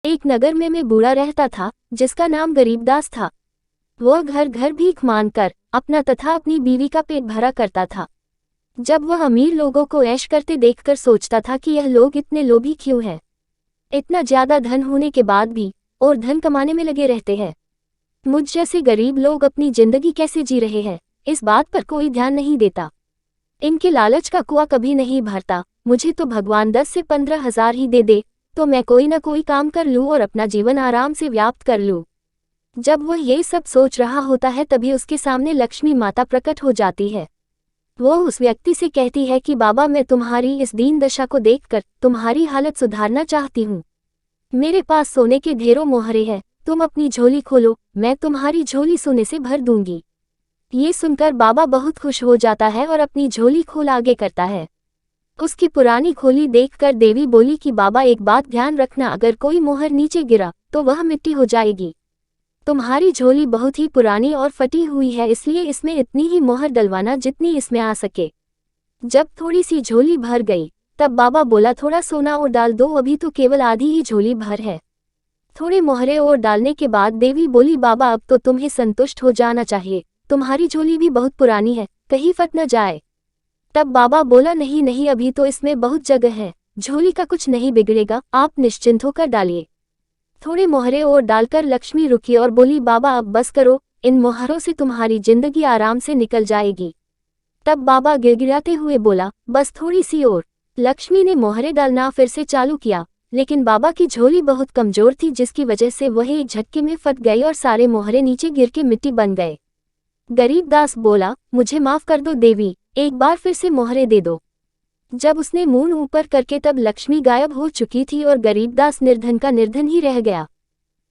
एक नगर में बूढ़ा रहता था जिसका नाम गरीबदास था। वह घर घर भीख मांगकर अपना तथा अपनी बीवी का पेट भरा करता था। जब वह अमीर लोगों को ऐश करते देखकर सोचता था कि यह लोग इतने लोभी क्यों हैं, इतना ज्यादा धन होने के बाद भी और धन कमाने में लगे रहते हैं। मुझ जैसे गरीब लोग अपनी जिंदगी कैसे जी रहे हैं, इस बात पर कोई ध्यान नहीं देता। इनके लालच का कुआं कभी नहीं भरता। मुझे तो भगवान 10 से 15 हजार ही दे दे तो मैं कोई ना कोई काम कर लूं और अपना जीवन आराम से व्याप्त कर लूं। जब वह ये सब सोच रहा होता है तभी उसके सामने लक्ष्मी माता प्रकट हो जाती है। वो उस व्यक्ति से कहती है कि बाबा, मैं तुम्हारी इस दीन दशा को देखकर तुम्हारी हालत सुधारना चाहती हूँ। मेरे पास सोने के ढेरों मोहरे हैं, तुम अपनी झोली खोलो, मैं तुम्हारी झोली सोने से भर दूंगी। ये सुनकर बाबा बहुत खुश हो जाता है और अपनी झोली खोल आगे करता है। उसकी पुरानी खोली देखकर देवी बोली कि बाबा, एक बात ध्यान रखना, अगर कोई मोहर नीचे गिरा तो वह मिट्टी हो जाएगी। तुम्हारी झोली बहुत ही पुरानी और फटी हुई है, इसलिए इसमें इतनी ही मोहर डलवाना जितनी इसमें आ सके। जब थोड़ी सी झोली भर गई तब बाबा बोला, थोड़ा सोना और डाल दो, अभी तो केवल आधी ही झोली भर है। थोड़े मोहरे और डालने के बाद देवी बोली, बाबा अब तो तुम्हें संतुष्ट हो जाना चाहिए, तुम्हारी झोली भी बहुत पुरानी है, कहीं फट न जाए। तब बाबा बोला, नहीं नहीं, अभी तो इसमें बहुत जगह है, झोली का कुछ नहीं बिगड़ेगा, आप निश्चिंत होकर डालिए। थोड़े मोहरे और डालकर लक्ष्मी रुकी और बोली, बाबा अब बस करो, इन मोहरों से तुम्हारी जिंदगी आराम से निकल जाएगी। तब बाबा गिड़गिड़ाते हुए बोला, बस थोड़ी सी और। लक्ष्मी ने मोहरे डालना फिर से चालू किया, लेकिन बाबा की झोली बहुत कमजोर थी जिसकी वजह से वह एक झटके में फट गई और सारे मोहरे नीचे गिर के मिट्टी बन गए। गरीबदास बोला, मुझे माफ कर दो देवी, एक बार फिर से मोहरे दे दो। जब उसने मुंह ऊपर करके तब लक्ष्मी गायब हो चुकी थी और गरीबदास निर्धन का निर्धन ही रह गया।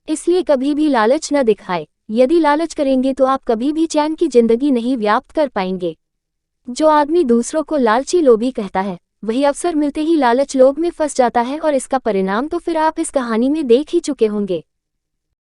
इसलिए कभी भी लालच न दिखाए। यदि लालच करेंगे तो आप कभी भी चैन की जिंदगी नहीं व्याप्त कर पाएंगे। जो आदमी दूसरों को लालची लोभी कहता है वही अवसर मिलते ही लालच लोभ में फंस जाता है और इसका परिणाम तो फिर आप इस कहानी में देख ही चुके होंगे।